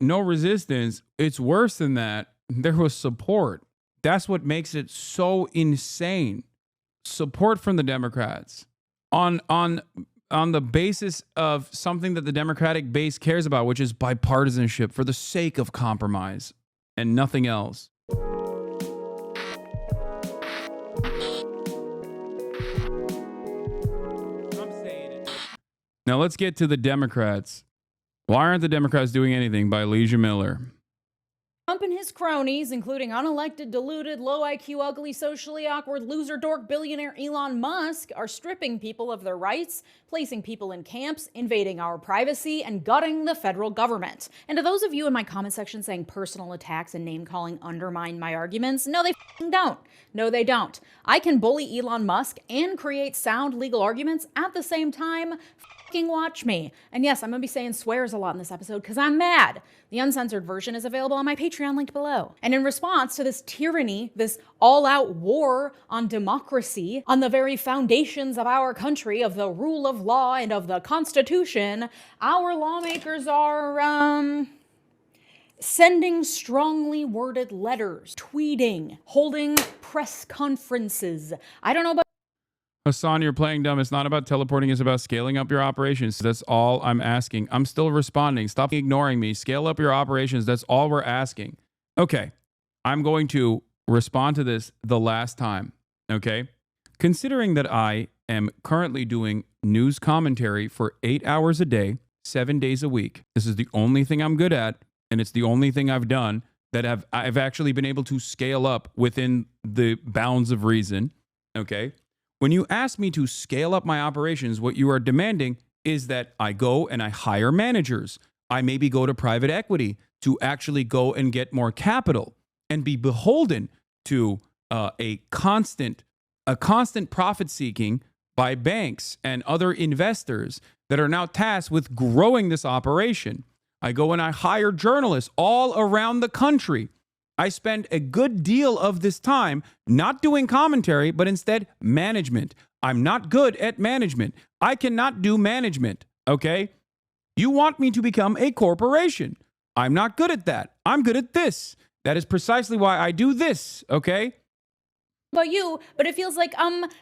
no resistance. It's worse than that. There was support. That's what makes it so insane. Support from the Democrats on the basis of something that the Democratic base cares about, which is bipartisanship for the sake of compromise and nothing else. Now let's get to the Democrats. Why aren't the Democrats doing anything? By Leeja Miller. Trump and his cronies, including unelected, deluded, low IQ, ugly, socially awkward, loser dork billionaire Elon Musk, are stripping people of their rights, placing people in camps, invading our privacy, and gutting the federal government. And to those of you in my comment section saying personal attacks and name-calling undermine my arguments, no, they don't. No, they don't. I can bully Elon Musk and create sound legal arguments at the same time. Watch me. And yes, I'm going to be saying swears a lot in this episode because I'm mad. The uncensored version is available on my Patreon linked below. And in response to this tyranny, this all-out war on democracy, on the very foundations of our country, of the rule of law and of the Constitution, our lawmakers are, sending strongly worded letters, tweeting, holding press conferences. I don't know about Hasan, you're playing dumb. It's not about teleporting. It's about scaling up your operations. That's all I'm asking. I'm still responding. Stop ignoring me. Scale up your operations. That's all we're asking. Okay. I'm going to respond to this the last time. Okay. Considering that I am currently doing news commentary for 8 hours a day, 7 days a week. This is the only thing I'm good at. And it's the only thing I've done that I've actually been able to scale up within the bounds of reason. Okay. When you ask me to scale up my operations, what you are demanding is that I go and I hire managers. I maybe go to private equity to actually go and get more capital and be beholden to a constant profit seeking by banks and other investors that are now tasked with growing this operation. I go and I hire journalists all around the country. I spend a good deal of this time not doing commentary, but instead management. I'm not good at management. I cannot do management, okay? You want me to become a corporation. I'm not good at that. I'm good at this. That is precisely why I do this, okay? About you, but it feels like,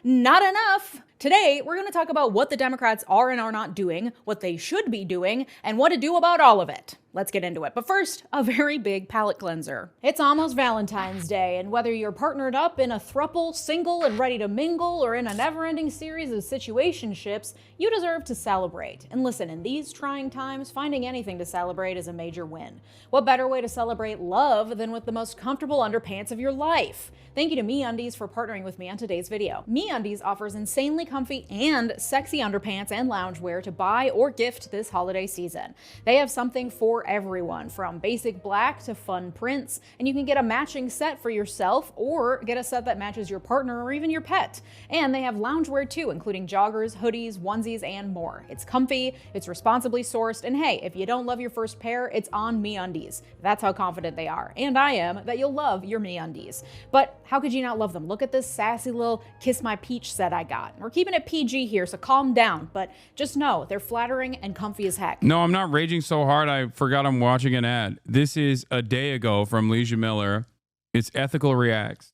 not enough. Today, we're going to talk about what the Democrats are and are not doing, what they should be doing, and what to do about all of it. Let's get into it. But first, a very big palate cleanser. It's almost Valentine's Day, and whether you're partnered up in a throuple, single, and ready to mingle, or in a never-ending series of situationships, you deserve to celebrate. And listen, in these trying times, finding anything to celebrate is a major win. What better way to celebrate love than with the most comfortable underpants of your life? Thank you to MeUndies for partnering with me on today's video. MeUndies offers insanely comfy and sexy underpants and loungewear to buy or gift this holiday season. They have something for everyone, from basic black to fun prints, and you can get a matching set for yourself or get a set that matches your partner or even your pet. And they have loungewear too, including joggers, hoodies, onesies, and more. It's comfy, it's responsibly sourced, and hey, if you don't love your first pair, it's on MeUndies. That's how confident they are, and I am, that you'll love your MeUndies. But how could you not love them? Look at this sassy little Kiss My Peach set I got. We're keeping it PG here, so calm down, but just know they're flattering and comfy as heck. No, I'm not raging so hard I forgot I'm watching an ad. This is a day ago from Leeja Miller. It's Ethical Reacts.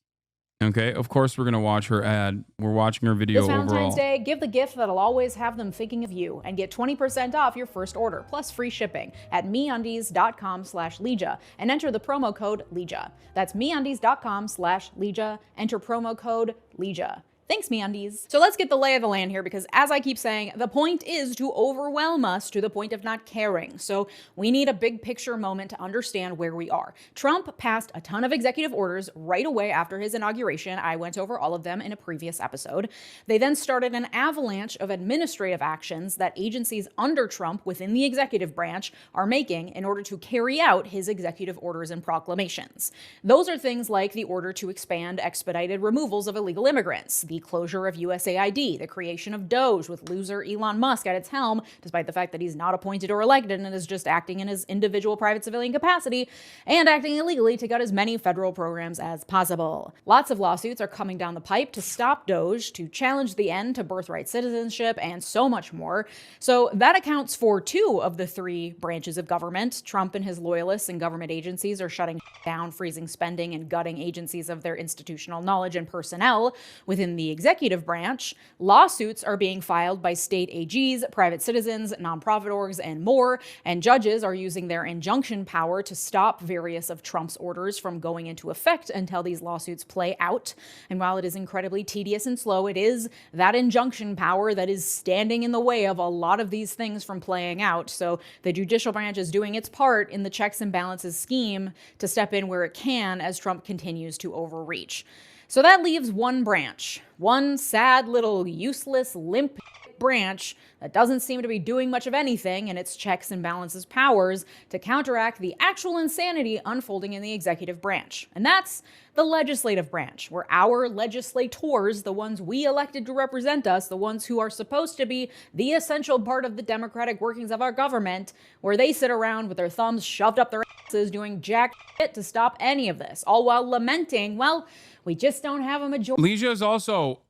Okay, of course we're going to watch her ad. We're watching her video this overall. Valentine's Day, give the gift that'll always have them thinking of you and get 20% off your first order, plus free shipping at MeUndies.com/Leeja and enter the promo code Leeja. That's MeUndies.com/Leeja. Enter promo code Leeja. Thanks, MeUndies. So let's get the lay of the land here, because as I keep saying, the point is to overwhelm us to the point of not caring. So we need a big picture moment to understand where we are. Trump passed a ton of executive orders right away after his inauguration. I went over all of them in a previous episode. They then started an avalanche of administrative actions that agencies under Trump within the executive branch are making in order to carry out his executive orders and proclamations. Those are things like the order to expand expedited removals of illegal immigrants, the the closure of USAID, the creation of Doge with loser Elon Musk at its helm, despite the fact that he's not appointed or elected and is just acting in his individual private civilian capacity, and acting illegally to gut as many federal programs as possible. Lots of lawsuits are coming down the pipe to stop Doge, to challenge the end to birthright citizenship, and so much more. So that accounts for 2 of the 3 branches of government. Trump and his loyalists and government agencies are shutting down, freezing spending, and gutting agencies of their institutional knowledge and personnel. Within the executive branch, lawsuits are being filed by state AGs, private citizens, nonprofit orgs, and more, and judges are using their injunction power to stop various of Trump's orders from going into effect until these lawsuits play out. And while it is incredibly tedious and slow, it is that injunction power that is standing in the way of a lot of these things from playing out. So the judicial branch is doing its part in the checks and balances scheme to step in where it can as Trump continues to overreach. So that leaves one branch, one sad little useless, limp branch that doesn't seem to be doing much of anything in its checks and balances powers to counteract the actual insanity unfolding in the executive branch. And that's the legislative branch, where our legislators, the ones we elected to represent us, the ones who are supposed to be the essential part of the democratic workings of our government, where they sit around with their thumbs shoved up their asses doing jack shit to stop any of this, all while lamenting, well, we just don't have a majority. Leeja is also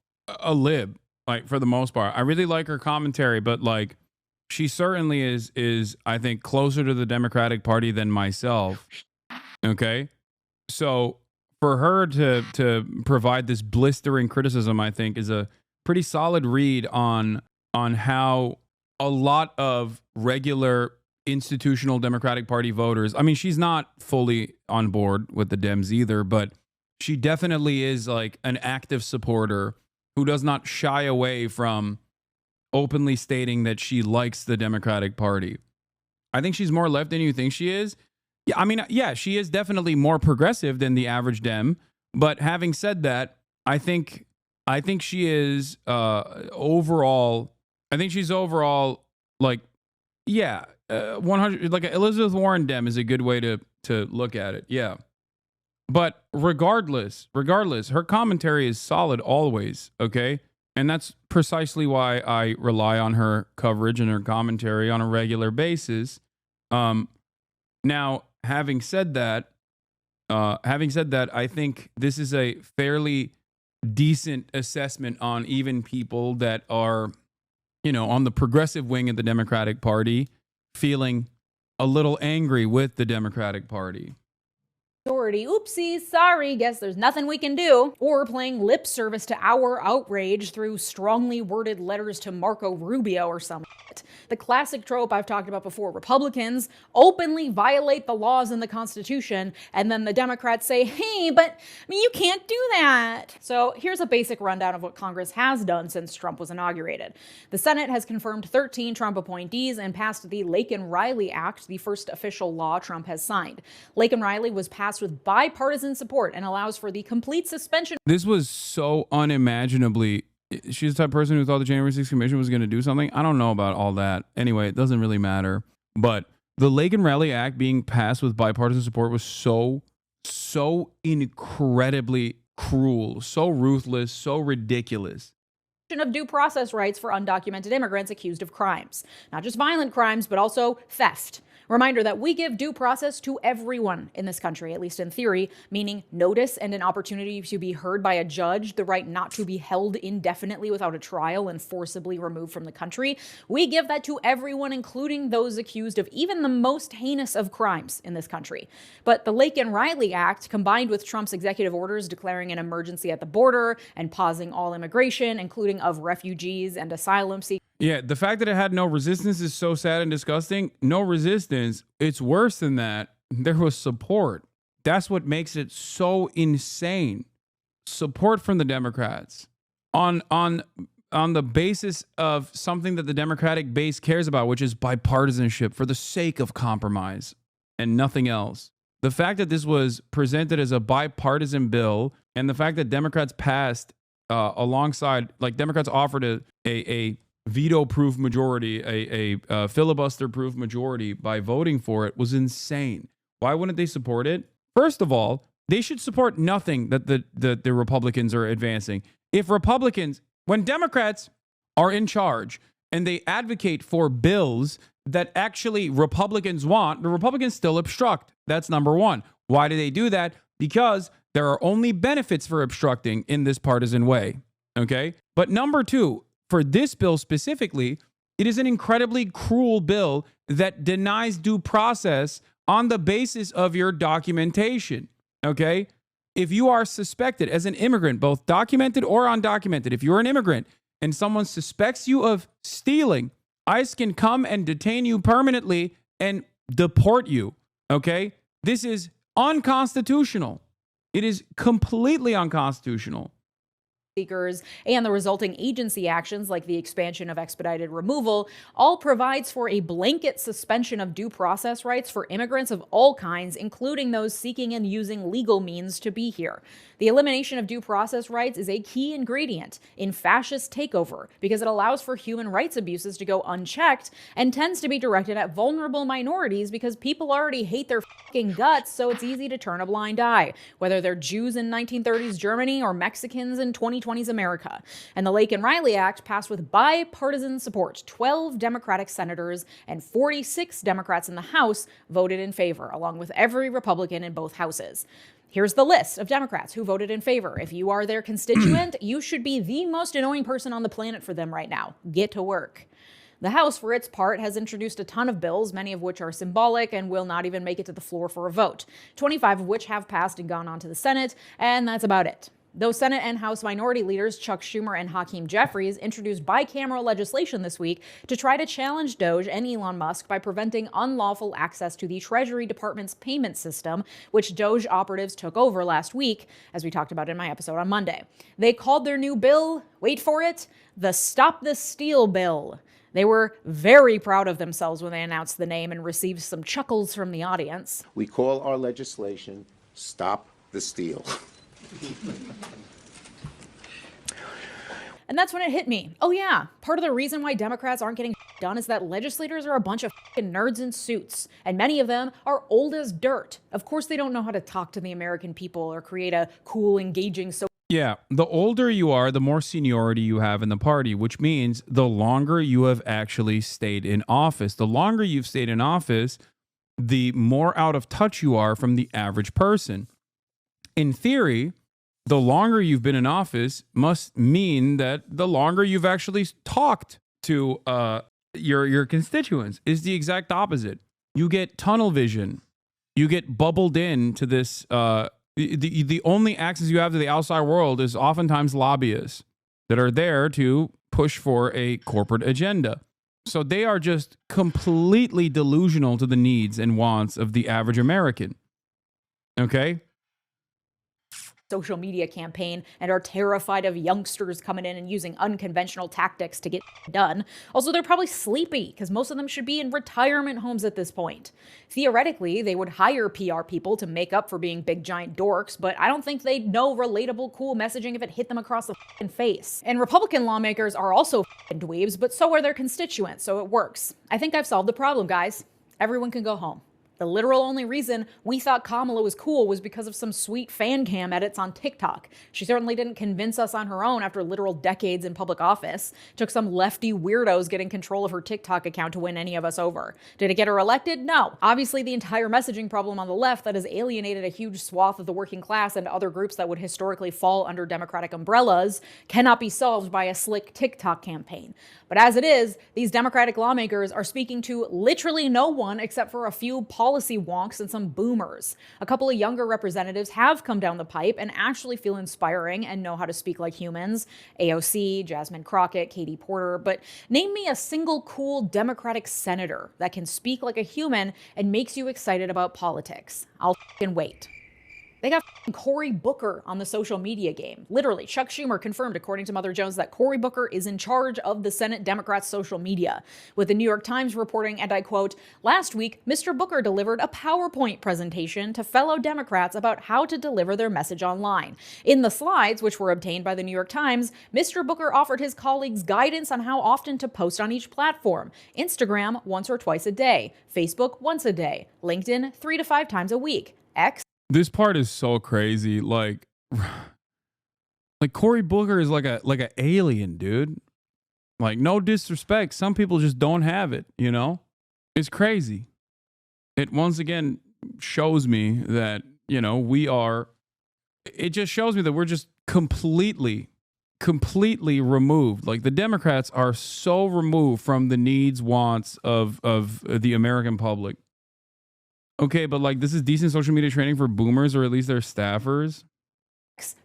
a lib, like, for the most part. I really like her commentary, but like, she certainly is I think closer to the Democratic Party than myself. Okay, so for her to provide this blistering criticism, I think, is a pretty solid read on how a lot of regular institutional Democratic Party voters, I mean, she's not fully on board with the Dems either, but she definitely is like an active supporter who does not shy away from openly stating that she likes the Democratic Party. I think she's more left than you think she is. Yeah, I mean, yeah, she is definitely more progressive than the average Dem. But having said that, I think she is overall. I think she's overall like, yeah, 100. Like Elizabeth Warren Dem is a good way to look at it. Yeah. But regardless, her commentary is solid always, okay? And that's precisely why I rely on her coverage and her commentary on a regular basis. Now, having said that, I think this is a fairly decent assessment on even people that are, on the progressive wing of the Democratic Party, feeling a little angry with the Democratic Party. Oopsie, sorry, guess there's nothing we can do. Or playing lip service to our outrage through strongly worded letters to Marco Rubio or some shit. The classic trope I've talked about before. Republicans openly violate the laws in the Constitution, and then the Democrats say, hey, but you can't do that. So here's a basic rundown of what Congress has done since Trump was inaugurated. The Senate has confirmed 13 Trump appointees and passed the Laken-Riley Act, the first official law Trump has signed. Laken-Riley was passed with bipartisan support and allows for the complete suspension. This was so unimaginably. She's the type of person who thought the January 6th Commission was going to do something. I don't know about all that. Anyway, it doesn't really matter. But the Laken-Riley Act being passed with bipartisan support was so incredibly cruel, so ruthless, so ridiculous. Of due process rights for undocumented immigrants accused of crimes. Not just violent crimes, but also theft. Reminder that we give due process to everyone in this country, at least in theory, meaning notice and an opportunity to be heard by a judge, the right not to be held indefinitely without a trial and forcibly removed from the country. We give that to everyone, including those accused of even the most heinous of crimes in this country. But the Laken-Riley Act, combined with Trump's executive orders declaring an emergency at the border and pausing all immigration, including of refugees and asylum seekers. Yeah, the fact that it had no resistance is so sad and disgusting. No resistance. It's worse than that. There was support. That's what makes it so insane. Support from the Democrats on the basis of something that the Democratic base cares about, which is bipartisanship for the sake of compromise and nothing else. The fact that this was presented as a bipartisan bill and the fact that Democrats passed alongside, like Democrats offered a veto-proof majority, a filibuster-proof majority by voting for it was insane. Why wouldn't they support it? First of all, they should support nothing that the Republicans are advancing. If Republicans, when Democrats are in charge and they advocate for bills that actually Republicans want, the Republicans still obstruct. That's number one. Why do they do that? Because there are only benefits for obstructing in this partisan way. Okay. But number two, for this bill specifically, it is an incredibly cruel bill that denies due process on the basis of your documentation. Okay. If you are suspected as an immigrant, both documented or undocumented, if you're an immigrant and someone suspects you of stealing, ICE can come and detain you permanently and deport you. Okay. This is unconstitutional. It is completely unconstitutional. Seekers and the resulting agency actions like the expansion of expedited removal all provides for a blanket suspension of due process rights for immigrants of all kinds, including those seeking and using legal means to be here. The elimination of due process rights is a key ingredient in fascist takeover because it allows for human rights abuses to go unchecked and tends to be directed at vulnerable minorities because people already hate their fucking guts, so it's easy to turn a blind eye, whether they're Jews in 1930s Germany or Mexicans in 2020s America. And the Lake and Riley Act passed with bipartisan support. 12 Democratic senators and 46 Democrats in the House voted in favor, along with every Republican in both houses. Here's the list of Democrats who voted in favor. If you are their constituent, you should be the most annoying person on the planet for them right now. Get to work. The House, for its part, has introduced a ton of bills, many of which are symbolic and will not even make it to the floor for a vote, 25 of which have passed and gone on to the Senate, and that's about it. Those Senate and House Minority Leaders Chuck Schumer and Hakeem Jeffries introduced bicameral legislation this week to try to challenge Doge and Elon Musk by preventing unlawful access to the Treasury Department's payment system, which Doge operatives took over last week, as we talked about in my episode on Monday. They called their new bill, wait for it, the Stop the Steal Bill. They were very proud of themselves when they announced the name and received some chuckles from the audience. We call our legislation Stop the Steal. And that's when it hit me. Oh yeah, part of the reason why Democrats aren't getting done is that legislators are a bunch of nerds in suits, and many of them are old as dirt. Of course they don't know how to talk to the American people or create a cool, engaging social. Yeah, the older you are, the more seniority you have in the party, which means the longer you have actually stayed in office. The longer you've stayed in office, the more out of touch you are from the average person. In theory, the longer you've been in office must mean that the longer you've actually talked to your constituents. Is the exact opposite. You get tunnel vision. You get bubbled into this. The only access you have to the outside world is oftentimes lobbyists that are there to push for a corporate agenda. So they are just completely delusional to the needs and wants of the average American. Okay? Social media campaign and are terrified of youngsters coming in and using unconventional tactics to get done. Also, they're probably sleepy because most of them should be in retirement homes at this point. Theoretically, they would hire PR people to make up for being big giant dorks, but I don't think they'd know relatable, cool messaging if it hit them across the face. And Republican lawmakers are also dweebs, but so are their constituents, so it works. I think I've solved the problem, guys. Everyone can go home. The literal only reason we thought Kamala was cool was because of some sweet fan cam edits on TikTok. She certainly didn't convince us on her own after literal decades in public office. It took some lefty weirdos getting control of her TikTok account to win any of us over. Did it get her elected? No. Obviously, the entire messaging problem on the left that has alienated a huge swath of the working class and other groups that would historically fall under Democratic umbrellas cannot be solved by a slick TikTok campaign. But as it is, these Democratic lawmakers are speaking to literally no one except for a few policy wonks and some boomers. A couple of younger representatives have come down the pipe and actually feel inspiring and know how to speak like humans. AOC, Jasmine Crockett, Katie Porter. But name me a single cool Democratic senator that can speak like a human and makes you excited about politics. I'll f***ing wait. They got Cory Booker on the social media game. Literally, Chuck Schumer confirmed, according to Mother Jones, that Cory Booker is in charge of the Senate Democrats' social media, with the New York Times reporting, and I quote, "Last week, Mr. Booker delivered a PowerPoint presentation to fellow Democrats about how to deliver their message online. In the slides, which were obtained by the New York Times, Mr. Booker offered his colleagues guidance on how often to post on each platform. Instagram once or twice a day, Facebook once a day, LinkedIn 3 to 5 times a week, X." This part is so crazy. Like Like Cory Booker is like a alien, dude. Like, no disrespect. Some people just don't have it, you know? It's crazy. It once again shows me that, you know, it just shows me that we're just completely removed. Like the Democrats are so removed from the needs, wants of the American public. Okay, but like this is decent social media training for boomers or at least their staffers.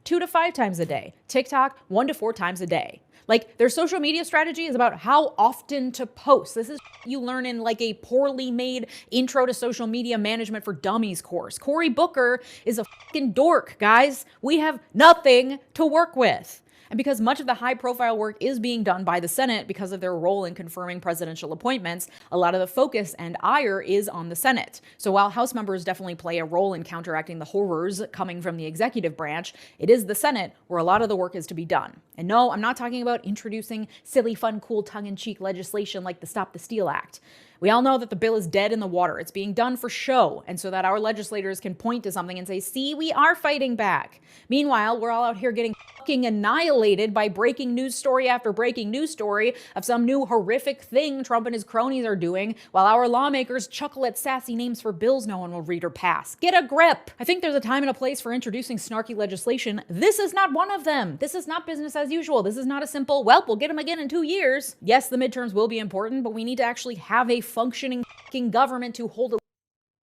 2 to 5 times a day. TikTok 1 to 4 times a day. Like their social media strategy is about how often to post. This is you learn in like a poorly made intro to social media management for dummies course. Cory Booker is a fucking dork, guys. We have nothing to work with. And because much of the high-profile work is being done by the Senate because of their role in confirming presidential appointments, a lot of the focus and ire is on the Senate. So while House members definitely play a role in counteracting the horrors coming from the executive branch, it is the Senate where a lot of the work is to be done. And no, I'm not talking about introducing silly, fun, cool, tongue-in-cheek legislation like the Stop the Steal Act. We all know that the bill is dead in the water. It's being done for show, and so that our legislators can point to something and say, see, we are fighting back. Meanwhile, we're all out here getting fucking annihilated by breaking news story after breaking news story of some new horrific thing Trump and his cronies are doing, while our lawmakers chuckle at sassy names for bills no one will read or pass. Get a grip! I think there's a time and a place for introducing snarky legislation. This is not one of them. This is not business as usual. This is not a simple, well, we'll get them again in 2 years. Yes, the midterms will be important, but we need to actually have a functioning government to hold a...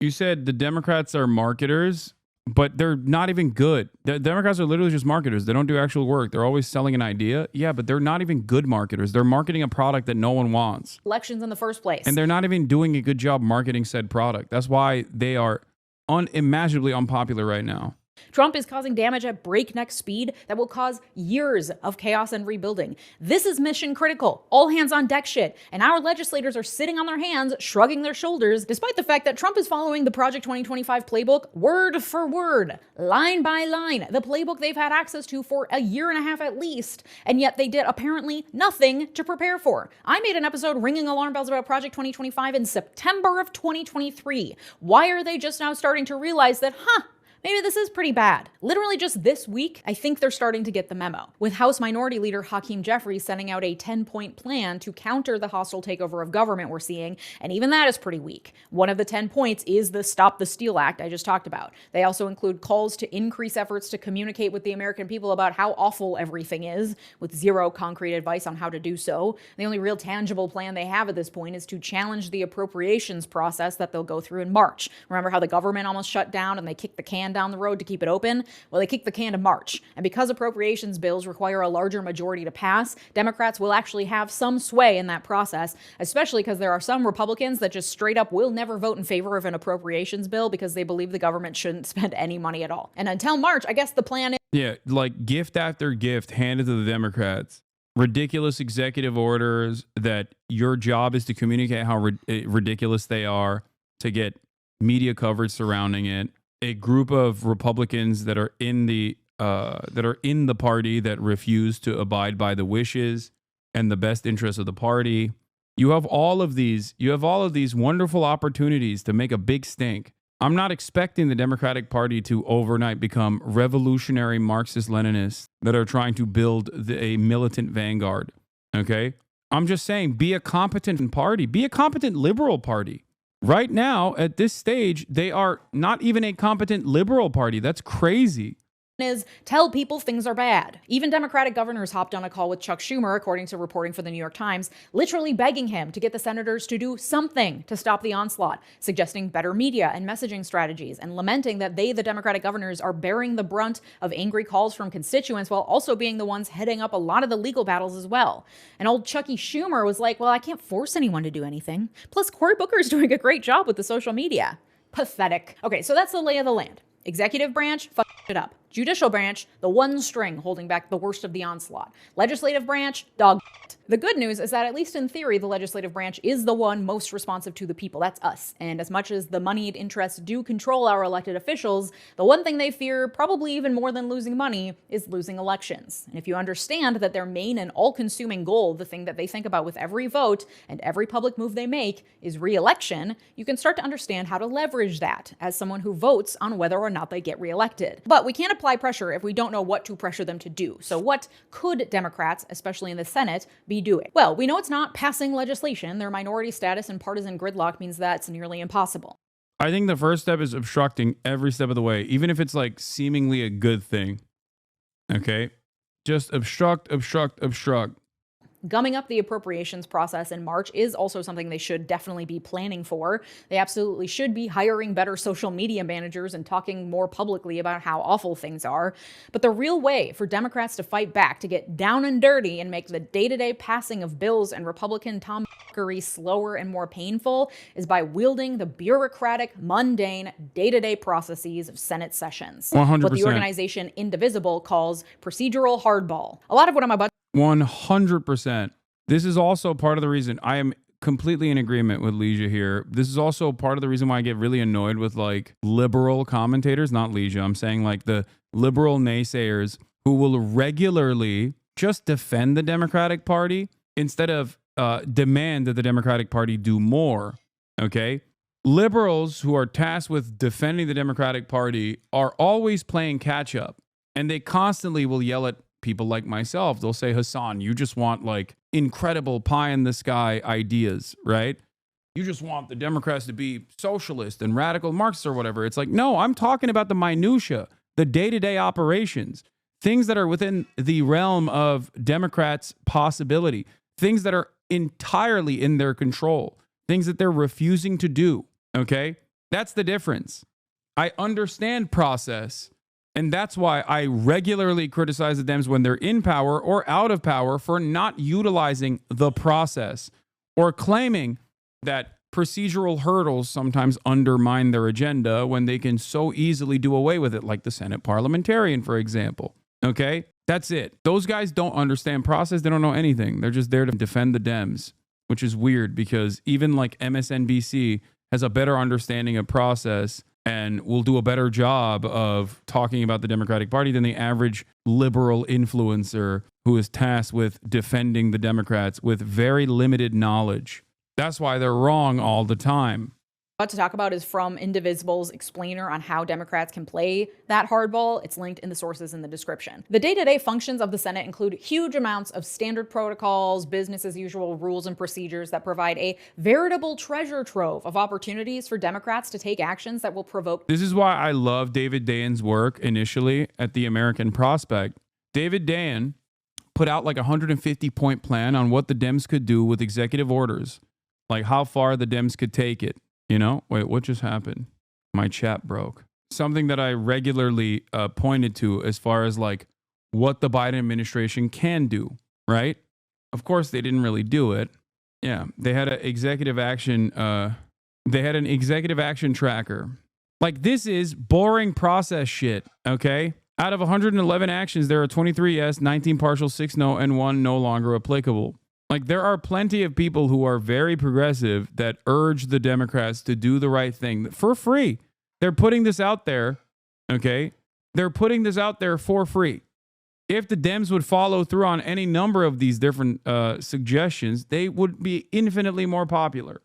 You said the Democrats are marketers, but they're not even good. The Democrats are literally just marketers. They don't do actual work. They're always selling an idea. Yeah, but they're not even good marketers. They're marketing a product that no one wants. Elections in the first place. And they're not even doing a good job marketing said product. That's why they are unimaginably unpopular right now. Trump is causing damage at breakneck speed that will cause years of chaos and rebuilding. This is mission critical, all hands on deck shit, and our legislators are sitting on their hands, shrugging their shoulders, despite the fact that Trump is following the Project 2025 playbook word for word, line by line, the playbook they've had access to for a year and a half at least, and yet they did apparently nothing to prepare for. I made an episode ringing alarm bells about Project 2025 in September of 2023. Why are they just now starting to realize that, maybe this is pretty bad? Literally just this week, I think they're starting to get the memo, with House Minority Leader Hakeem Jeffries sending out a 10-point plan to counter the hostile takeover of government we're seeing, and even that is pretty weak. One of the 10 points is the Stop the Steal Act I just talked about. They also include calls to increase efforts to communicate with the American people about how awful everything is, with zero concrete advice on how to do so. The only real tangible plan they have at this point is to challenge the appropriations process that they'll go through in March. Remember how the government almost shut down and they kicked the can down the road to keep it open? Well, they kicked the can to March. And because appropriations bills require a larger majority to pass, Democrats will actually have some sway in that process, especially because there are some Republicans that just straight up will never vote in favor of an appropriations bill because they believe the government shouldn't spend any money at all. And until March, I guess the plan is... Yeah, like gift after gift handed to the Democrats. Ridiculous executive orders that your job is to communicate how ridiculous they are, to get media coverage surrounding it. A group of Republicans that are in the party that refuse to abide by the wishes and the best interests of the party. You have all of these wonderful opportunities to make a big stink. I'm not expecting the Democratic Party to overnight become revolutionary Marxist-Leninists that are trying to build a militant vanguard. Okay? I'm just saying, be a competent party. Be a competent liberal party. Right now, at this stage, they are not even a competent liberal party. That's crazy. Is tell people things are bad. Even Democratic governors hopped on a call with Chuck Schumer, according to reporting for the New York Times, literally begging him to get the senators to do something to stop the onslaught, suggesting better media and messaging strategies, and lamenting that they, the Democratic governors, are bearing the brunt of angry calls from constituents while also being the ones heading up a lot of the legal battles as well. And old Chucky Schumer was like, well, I can't force anyone to do anything. Plus, Cory Booker's doing a great job with the social media. Pathetic. Okay, so that's the lay of the land. Executive branch, fuck it up. Judicial branch, the one string holding back the worst of the onslaught. Legislative branch, dog. The good news is that, at least in theory, the legislative branch is the one most responsive to the people. That's us. And as much as the moneyed interests do control our elected officials, the one thing they fear, probably even more than losing money, is losing elections. And if you understand that their main and all-consuming goal, the thing that they think about with every vote and every public move they make, is re-election, you can start to understand how to leverage that as someone who votes on whether or not they get re-elected. But we can't apply pressure if we don't know what to pressure them to do. So what could Democrats, especially in the Senate, be doing? Well, we know it's not passing legislation. Their minority status and partisan gridlock means that's nearly impossible. I think the first step is obstructing every step of the way, even if it's like seemingly a good thing. Okay? Just obstruct, obstruct, obstruct. Gumming up the appropriations process in March is also something they should definitely be planning for. They absolutely should be hiring better social media managers and talking more publicly about how awful things are. But the real way for Democrats to fight back, to get down and dirty and make the day-to-day passing of bills and Republican tomfoolery slower and more painful, is by wielding the bureaucratic, mundane, day-to-day processes of Senate sessions. 100%. What the organization Indivisible calls procedural hardball. A lot of what I'm about 100%. This is also part of the reason I am completely in agreement with Leeja here. This is also part of the reason why I get really annoyed with like liberal commentators, not Leeja. I'm saying like the liberal naysayers who will regularly just defend the Democratic Party instead of demand that the Democratic Party do more. Okay? Liberals who are tasked with defending the Democratic Party are always playing catch up, and they constantly will yell at people like myself. They'll say, Hasan, you just want like incredible pie in the sky ideas, right? You just want the Democrats to be socialist and radical Marxists or whatever. It's like, no, I'm talking about the minutia, the day-to-day operations, things that are within the realm of Democrats' possibility, things that are entirely in their control, things that they're refusing to do. Okay? That's the difference. I understand process. And that's why I regularly criticize the Dems when they're in power or out of power for not utilizing the process or claiming that procedural hurdles sometimes undermine their agenda when they can so easily do away with it, like the Senate parliamentarian, for example. Okay? That's it. Those guys don't understand process. They don't know anything. They're just there to defend the Dems, which is weird because even like MSNBC has a better understanding of process and will do a better job of talking about the Democratic Party than the average liberal influencer who is tasked with defending the Democrats with very limited knowledge. That's why they're wrong all the time. What to talk about is from Indivisible's explainer on how Democrats can play that hardball. It's linked in the sources in the description. The day-to-day functions of the Senate include huge amounts of standard protocols, business as usual rules and procedures that provide a veritable treasure trove of opportunities for Democrats to take actions that will provoke. This is why I love David Dayen's work initially at the American Prospect. David Dayen put out like a 150-point plan on what the Dems could do with executive orders, like how far the Dems could take it. You know, wait, what just happened? My chat broke. Something that I regularly pointed to as far as like what the Biden administration can do, right? Of course, they didn't really do it. Yeah, they had an executive action. They had an executive action tracker. Like this is boring process shit. Okay, out of 111 actions, there are 23 yes, 19 partial, 6 no, and 1 no longer applicable. Like, there are plenty of people who are very progressive that urge the Democrats to do the right thing for free. They're putting this out there, okay? They're putting this out there for free. If the Dems would follow through on any number of these different suggestions, they would be infinitely more popular.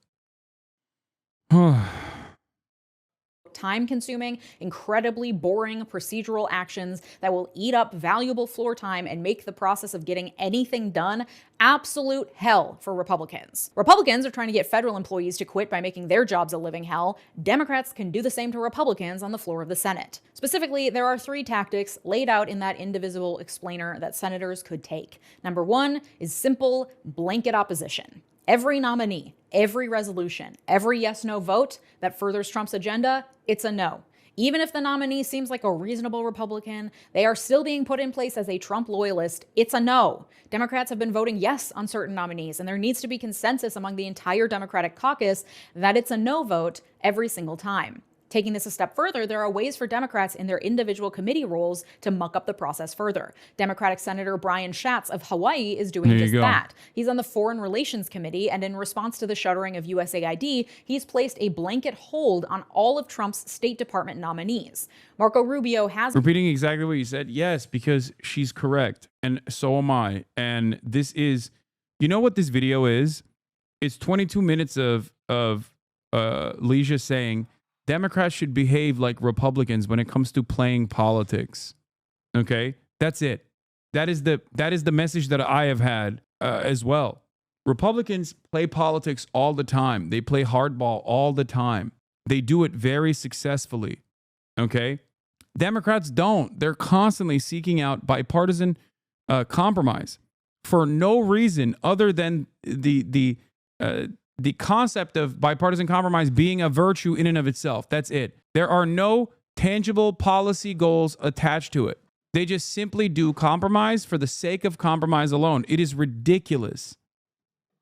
Time-consuming, incredibly boring procedural actions that will eat up valuable floor time and make the process of getting anything done absolute hell for Republicans. Republicans are trying to get federal employees to quit by making their jobs a living hell. Democrats can do the same to Republicans on the floor of the Senate. Specifically, there are 3 tactics laid out in that Indivisible explainer that senators could take. Number 1 is simple blanket opposition. Every nominee, every resolution, every yes-no vote that furthers Trump's agenda, it's a no. Even if the nominee seems like a reasonable Republican, they are still being put in place as a Trump loyalist. It's a no. Democrats have been voting yes on certain nominees, and there needs to be consensus among the entire Democratic caucus that it's a no vote every single time. Taking this a step further, there are ways for Democrats in their individual committee roles to muck up the process further. Democratic Senator Brian Schatz of Hawaii is doing just that. He's on the Foreign Relations Committee, and in response to the shuttering of USAID, he's placed a blanket hold on all of Trump's State Department nominees. Marco Rubio has... Repeating exactly what you said? Yes, because she's correct, and so am I. And this is... You know what this video is? It's 22 minutes of Leeja saying Democrats should behave like Republicans when it comes to playing politics. Okay, that's it. That is the message that I have had as well. Republicans play politics all the time. They play hardball all the time. They do it very successfully. Okay, Democrats don't. They're constantly seeking out bipartisan compromise for no reason other than the concept of bipartisan compromise being a virtue in and of itself. That's it. There are no tangible policy goals attached to it. They just simply do compromise for the sake of compromise alone. It is ridiculous.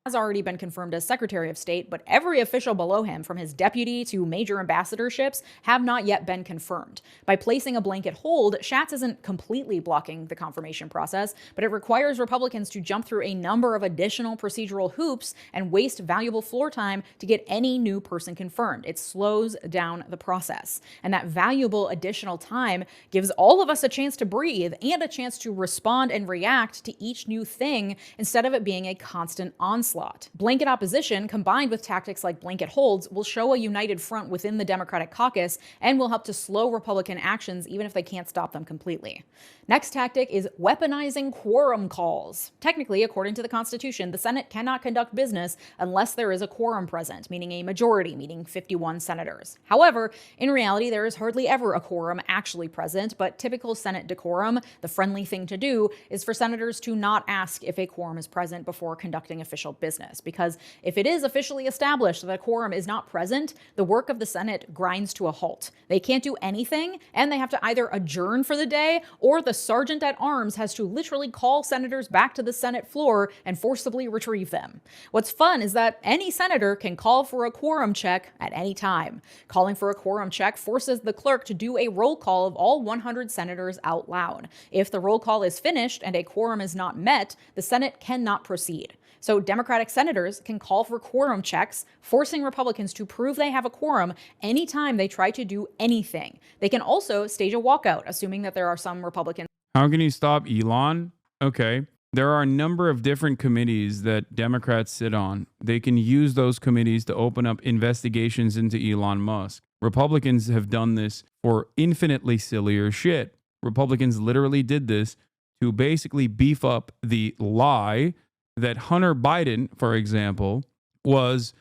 Has already been confirmed as Secretary of State, but every official below him, from his deputy to major ambassadorships, have not yet been confirmed. By placing a blanket hold, Schatz isn't completely blocking the confirmation process, but it requires Republicans to jump through a number of additional procedural hoops and waste valuable floor time to get any new person confirmed. It slows down the process. And that valuable additional time gives all of us a chance to breathe and a chance to respond and react to each new thing instead of it being a constant onslaught. Blanket opposition, combined with tactics like blanket holds, will show a united front within the Democratic caucus and will help to slow Republican actions even if they can't stop them completely. Next tactic is weaponizing quorum calls. Technically, according to the Constitution, the Senate cannot conduct business unless there is a quorum present, meaning a majority, meaning 51 senators. However, in reality, there is hardly ever a quorum actually present, but typical Senate decorum, the friendly thing to do, is for senators to not ask if a quorum is present before conducting official business, because if it is officially established that a quorum is not present, the work of the Senate grinds to a halt. They can't do anything, and they have to either adjourn for the day, or the sergeant at arms has to literally call senators back to the Senate floor and forcibly retrieve them. What's fun is that any senator can call for a quorum check at any time. Calling for a quorum check forces the clerk to do a roll call of all 100 senators out loud. If the roll call is finished and a quorum is not met, the Senate cannot proceed. So Democratic senators can call for quorum checks, forcing Republicans to prove they have a quorum anytime they try to do anything. They can also stage a walkout, assuming that there are some Republicans. How can you stop Elon? Okay. There are a number of different committees that Democrats sit on. They can use those committees to open up investigations into Elon Musk. Republicans have done this for infinitely sillier shit. Republicans literally did this to basically beef up the lie that Hunter Biden, for example, was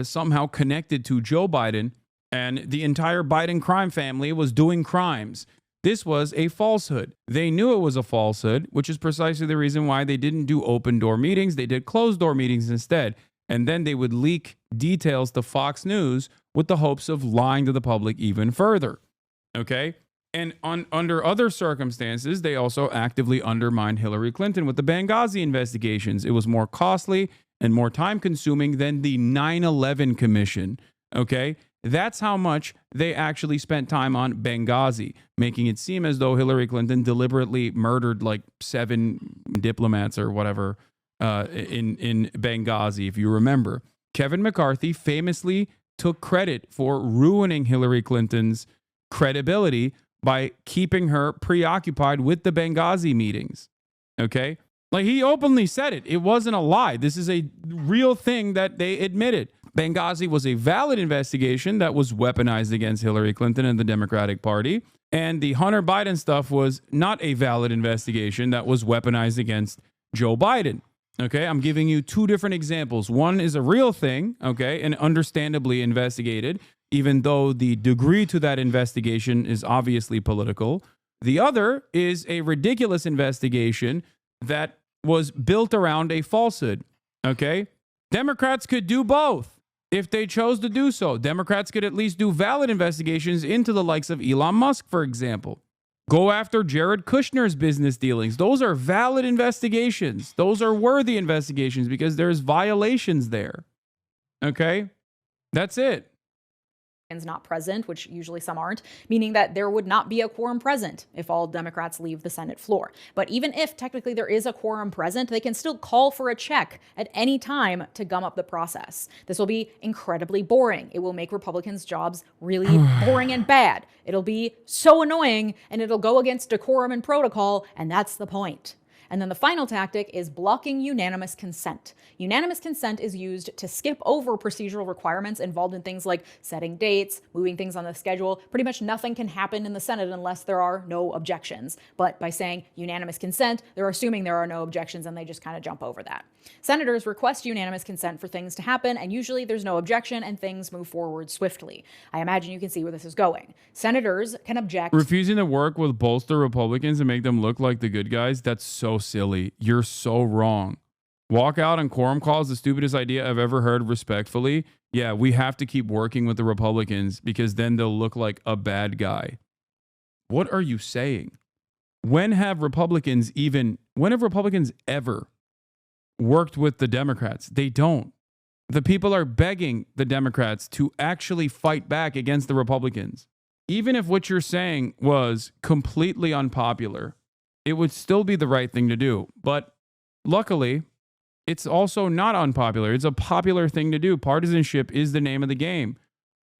somehow connected to Joe Biden, and the entire Biden crime family was doing crimes. This was a falsehood. They knew it was a falsehood, which is precisely the reason why they didn't do open door meetings. They did closed door meetings instead. And then they would leak details to Fox News with the hopes of lying to the public even further. Okay? And under other circumstances, they also actively undermined Hillary Clinton with the Benghazi investigations. It was more costly and more time consuming than the 9/11 Commission. Okay? That's how much they actually spent time on Benghazi, making it seem as though Hillary Clinton deliberately murdered like 7 diplomats or whatever in Benghazi, if you remember. Kevin McCarthy famously took credit for ruining Hillary Clinton's credibility by keeping her preoccupied with the Benghazi meetings. Okay? Like, he openly said it. It wasn't a lie. This is a real thing that they admitted. Benghazi was a valid investigation that was weaponized against Hillary Clinton and the Democratic Party. And the Hunter Biden stuff was not a valid investigation that was weaponized against Joe Biden. Okay, I'm giving you 2 different examples. One is a real thing, okay, and understandably investigated, even though the degree to that investigation is obviously political. The other is a ridiculous investigation that was built around a falsehood, okay? Democrats could do both if they chose to do so. Democrats could at least do valid investigations into the likes of Elon Musk, for example. Go after Jared Kushner's business dealings. Those are valid investigations. Those are worthy investigations because there's violations there. Okay? That's it. not present, which usually some aren't, meaning that there would not be a quorum present if all Democrats leave the Senate floor. But even if technically there is a quorum present, they can still call for a check at any time to gum up the process. This will be incredibly boring. It will make Republicans' jobs really boring and bad. It'll be so annoying, and it'll go against decorum and protocol, and that's the point. And then the final tactic is blocking unanimous consent. Unanimous consent is used to skip over procedural requirements involved in things like setting dates, moving things on the schedule. Pretty much nothing can happen in the Senate unless there are no objections. But by saying unanimous consent, they're assuming there are no objections, and they just kind of jump over that. Senators request unanimous consent for things to happen, and usually there's no objection and things move forward swiftly. I imagine you can see where this is going. Senators can object. Refusing to work with bolster Republicans and make them look like the good guys, that's so silly. You're so wrong. Walk out on quorum calls, the stupidest idea I've ever heard, respectfully. Yeah, we have to keep working with the Republicans because then they'll look like a bad guy. What are you saying? When have Republicans ever worked with the Democrats? They don't. The people are begging the Democrats to actually fight back against the Republicans. Even if what you're saying was completely unpopular, it would still be the right thing to do. But luckily, it's also not unpopular. It's a popular thing to do. Partisanship is the name of the game.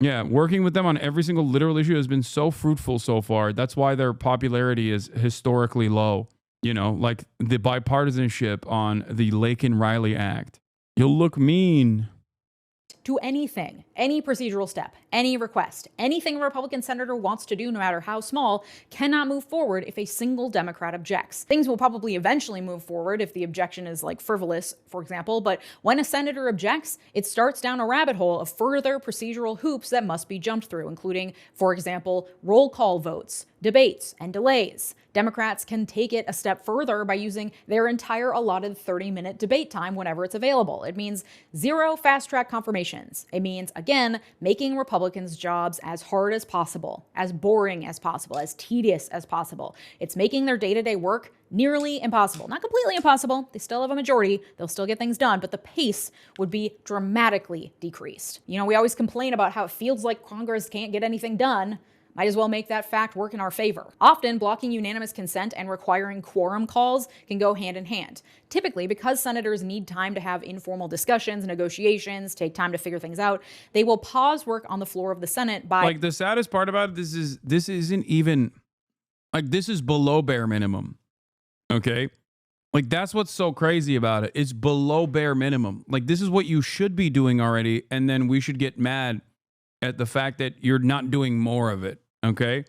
Yeah, working with them on every single literal issue has been so fruitful so far. That's why their popularity is historically low. You know, like the bipartisanship on the Lakin-Riley Act. You'll look mean. To anything, any procedural step, any request, anything a Republican senator wants to do, no matter how small, cannot move forward if a single Democrat objects. Things will probably eventually move forward if the objection is like frivolous, for example, but when a senator objects, it starts down a rabbit hole of further procedural hoops that must be jumped through, including, for example, roll call votes, debates, and delays. Democrats can take it a step further by using their entire allotted 30-minute debate time whenever it's available. It means zero fast-track confirmations. It means, again, making Republicans' jobs as hard as possible, as boring as possible, as tedious as possible. It's making their day-to-day work nearly impossible. Not completely impossible. They still have a majority. They'll still get things done, but the pace would be dramatically decreased. You know, we always complain about how it feels like Congress can't get anything done. Might as well make that fact work in our favor. Often, blocking unanimous consent and requiring quorum calls can go hand in hand. Typically, because senators need time to have informal discussions, negotiations, take time to figure things out, they will pause work on the floor of the Senate by... Like, the saddest part about this isn't even... Like, this is below bare minimum. Okay? Like, that's what's so crazy about it. It's below bare minimum. Like, this is what you should be doing already, and then we should get mad at the fact that you're not doing more of it. Okay?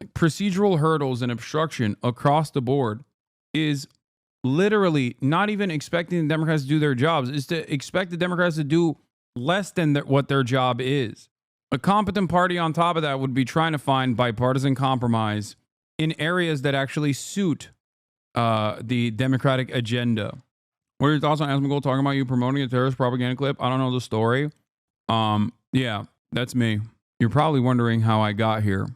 Like, procedural hurdles and obstruction across the board is literally not even expecting the Democrats to do their jobs. It's to expect the Democrats to do less than what their job is. A competent party on top of that would be trying to find bipartisan compromise in areas that actually suit the Democratic agenda. What are your thoughts on Asmongold talking about you promoting a terrorist propaganda clip? I don't know the story. Yeah, that's me. You're probably wondering how I got here.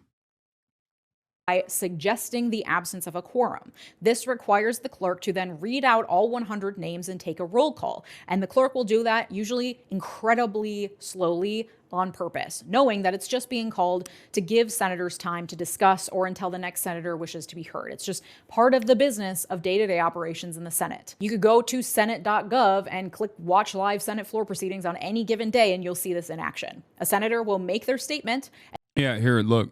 By suggesting the absence of a quorum. This requires the clerk to then read out all 100 names and take a roll call. And the clerk will do that usually incredibly slowly on purpose, knowing that it's just being called to give senators time to discuss or until the next senator wishes to be heard. It's just part of the business of day-to-day operations in the Senate. You could go to senate.gov and click watch live Senate floor proceedings on any given day, and you'll see this in action. A senator will make their statement. Yeah, here, look.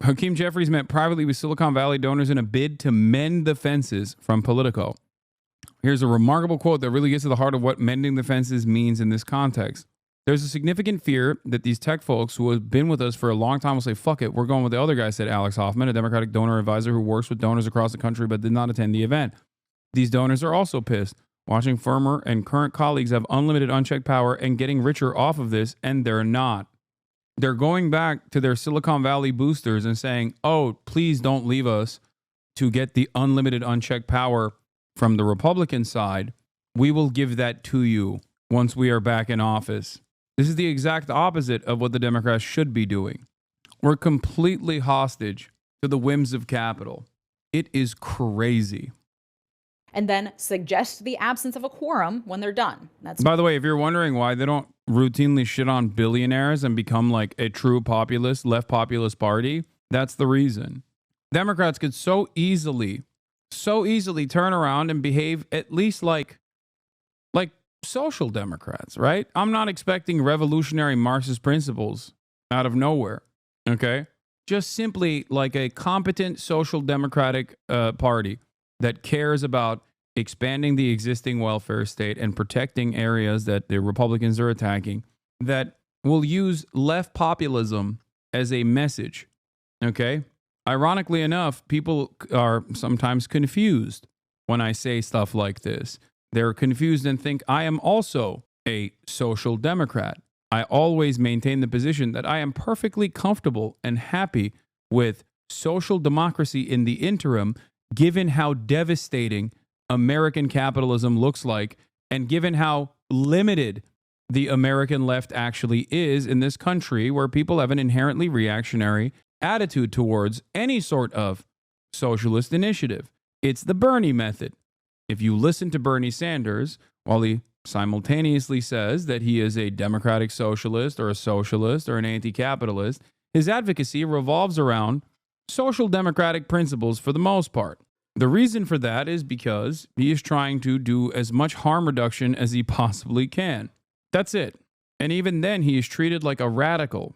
Hakeem Jeffries met privately with Silicon Valley donors in a bid to mend the fences from Politico. Here's a remarkable quote that really gets to the heart of what mending the fences means in this context. There's a significant fear that these tech folks who have been with us for a long time will say, fuck it, we're going with the other guy, said Alex Hoffman, a Democratic donor advisor who works with donors across the country but did not attend the event. These donors are also pissed, watching former and current colleagues have unlimited unchecked power and getting richer off of this, and they're not. They're going back to their Silicon Valley boosters and saying, oh, please don't leave us to get the unlimited unchecked power from the Republican side. We will give that to you once we are back in office. This is the exact opposite of what the Democrats should be doing. We're completely hostage to the whims of capital. It is crazy. and then suggest the absence of a quorum when they're done. That's By the way, if you're wondering why they don't routinely shit on billionaires and become like a true populist, left populist party, that's the reason. Democrats could so easily turn around and behave at least like social democrats, right? I'm not expecting revolutionary Marxist principles out of nowhere, okay? Just simply like a competent social democratic party that cares about expanding the existing welfare state and protecting areas that the Republicans are attacking, that will use left populism as a message, okay? Ironically enough, people are sometimes confused when I say stuff like this. They're confused and think I am also a social democrat. I always maintain the position that I am perfectly comfortable and happy with social democracy in the interim, given how devastating American capitalism looks like, and given how limited the American left actually is in this country, where people have an inherently reactionary attitude towards any sort of socialist initiative. It's the Bernie method. If you listen to Bernie Sanders, while he simultaneously says that he is a democratic socialist or a socialist or an anti-capitalist, his advocacy revolves around social democratic principles for the most part. The reason for that is because he is trying to do as much harm reduction as he possibly can. That's it. And even then, he is treated like a radical.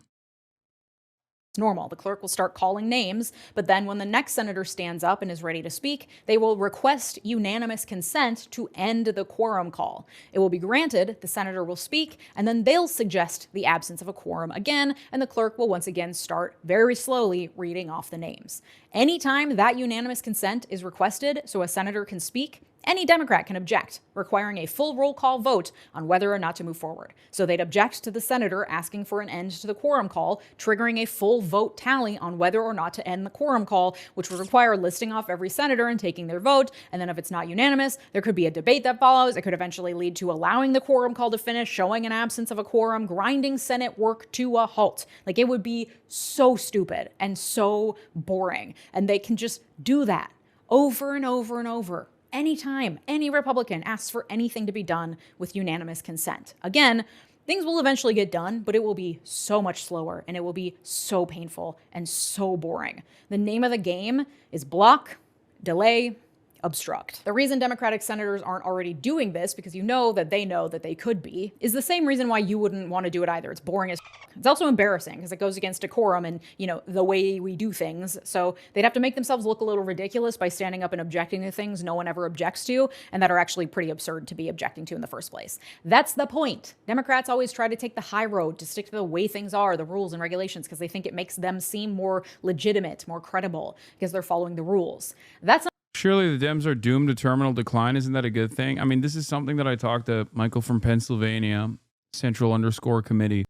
normal. The clerk will start calling names, but then when the next senator stands up and is ready to speak, they will request unanimous consent to end the quorum call. It will be granted, the senator will speak, and then they'll suggest the absence of a quorum again, and the clerk will once again start very slowly reading off the names. Anytime that unanimous consent is requested so a senator can speak, any Democrat can object, requiring a full roll call vote on whether or not to move forward. So they'd object to the senator asking for an end to the quorum call, triggering a full vote tally on whether or not to end the quorum call, which would require listing off every senator and taking their vote. And then if it's not unanimous, there could be a debate that follows. It could eventually lead to allowing the quorum call to finish, showing an absence of a quorum, grinding Senate work to a halt. Like, it would be so stupid and so boring. And they can just do that over and over and over. Anytime any Republican asks for anything to be done with unanimous consent. Again, things will eventually get done, but it will be so much slower and it will be so painful and so boring. The name of the game is block, delay, obstruct. The reason Democratic senators aren't already doing this, because you know that they could be, is the same reason why you wouldn't want to do it either. It's boring as It's also embarrassing because it goes against decorum and, the way we do things. So they'd have to make themselves look a little ridiculous by standing up and objecting to things no one ever objects to and that are actually pretty absurd to be objecting to in the first place. That's the point. Democrats always try to take the high road, to stick to the way things are, the rules and regulations, because they think it makes them seem more legitimate, more credible, because they're following the rules. That's Surely the Dems are doomed to terminal decline. Isn't that a good thing? I mean, this is something that I talked to Michael from Pennsylvania, Central_Committee,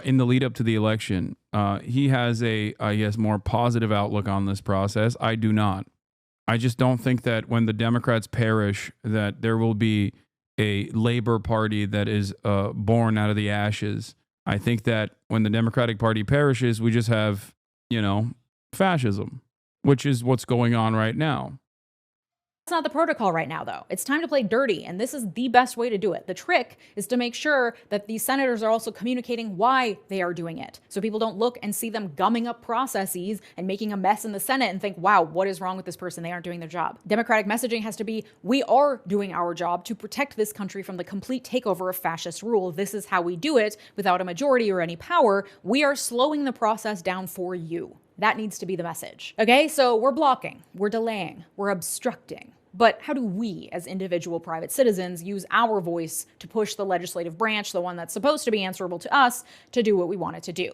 in the lead up to the election. He has a, more positive outlook on this process. I do not. I just don't think that when the Democrats perish, that there will be a Labor Party that is born out of the ashes. I think that when the Democratic Party perishes, we just have, fascism, which is what's going on right now. That's not the protocol right now, though. It's time to play dirty, and this is the best way to do it. The trick is to make sure that these senators are also communicating why they are doing it, so people don't look and see them gumming up processes and making a mess in the Senate and think, wow, what is wrong with this person? They aren't doing their job. Democratic messaging has to be, we are doing our job to protect this country from the complete takeover of fascist rule. This is how we do it without a majority or any power. We are slowing the process down for you. That needs to be the message. Okay, so we're blocking, we're delaying, we're obstructing. But how do we, as individual private citizens, use our voice to push the legislative branch, the one that's supposed to be answerable to us, to do what we want it to do?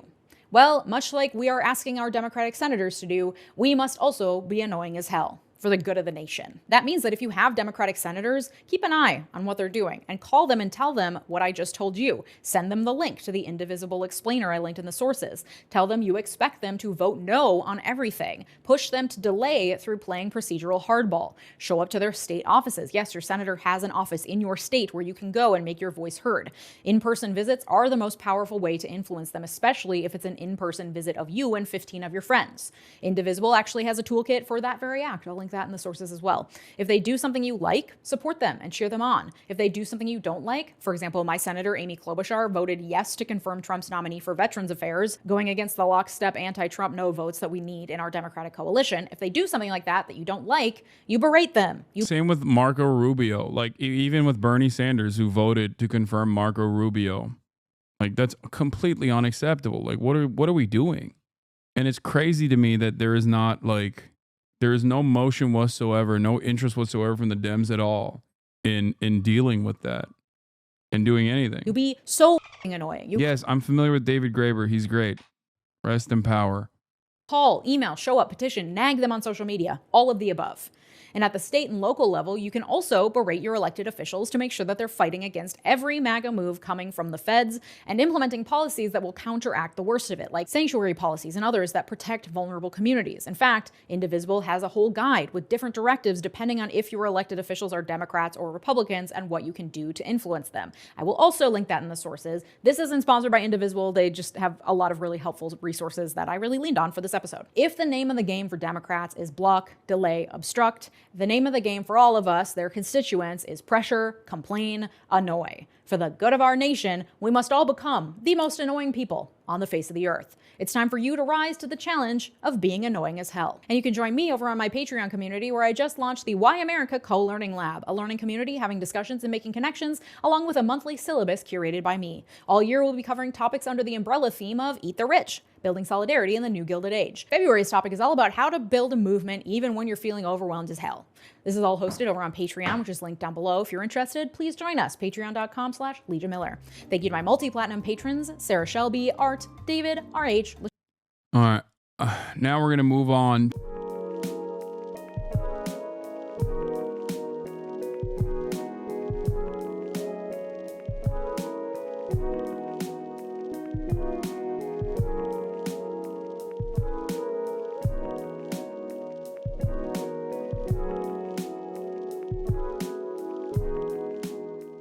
Well, much like we are asking our Democratic senators to do, we must also be annoying as hell for the good of the nation. That means that if you have Democratic senators, keep an eye on what they're doing and call them and tell them what I just told you. Send them the link to the indivisible explainer I linked in the sources. Tell them you expect them to vote no on everything. Push them to delay through playing procedural hardball. Show up to their state offices. Yes, your senator has an office in your state where you can go and make your voice heard. In-person visits are the most powerful way to influence them, especially if it's an in-person visit of you and 15 of your friends. Indivisible actually has a toolkit for that very act. I'll link link that in the sources as well. If they do something you like, support them and cheer them on. If they do something you don't like, for example, my Senator Amy Klobuchar voted yes to confirm Trump's nominee for Veterans Affairs, going against the lockstep anti-Trump no votes that we need in our Democratic coalition. If they do something like that you don't like, you berate them. Same with Marco Rubio, like even with Bernie Sanders, who voted to confirm Marco Rubio. Like, that's completely unacceptable. Like, what are we doing? And it's crazy to me that there is not, like, there is no motion whatsoever, no interest whatsoever from the Dems at all in dealing with that and doing anything. You'd be so annoying. Yes, I'm familiar with David Graeber. He's great. Rest in power. Call, email, show up, petition, nag them on social media, all of the above. And at the state and local level, you can also berate your elected officials to make sure that they're fighting against every MAGA move coming from the feds and implementing policies that will counteract the worst of it, like sanctuary policies and others that protect vulnerable communities. In fact, Indivisible has a whole guide with different directives depending on if your elected officials are Democrats or Republicans and what you can do to influence them. I will also link that in the sources. This isn't sponsored by Indivisible. They just have a lot of really helpful resources that I really leaned on for this episode. If the name of the game for Democrats is block, delay, obstruct, the name of the game for all of us, their constituents, is pressure, complain, annoy. For the good of our nation, we must all become the most annoying people on the face of the earth. It's time for you to rise to the challenge of being annoying as hell. And you can join me over on my Patreon community, where I just launched the Why America Co-Learning Lab, a learning community having discussions and making connections, along with a monthly syllabus curated by me. All year we'll be covering topics under the umbrella theme of Eat the Rich, building solidarity in the new Gilded Age. February's topic is all about how to build a movement even when you're feeling overwhelmed as hell. This is all hosted over on Patreon, which is linked down below. If you're interested, please join us, patreon.com/Leeja Miller. Thank you to my multi-platinum patrons, Sarah Shelby, Art, David, RH. All right. Now we're going to move on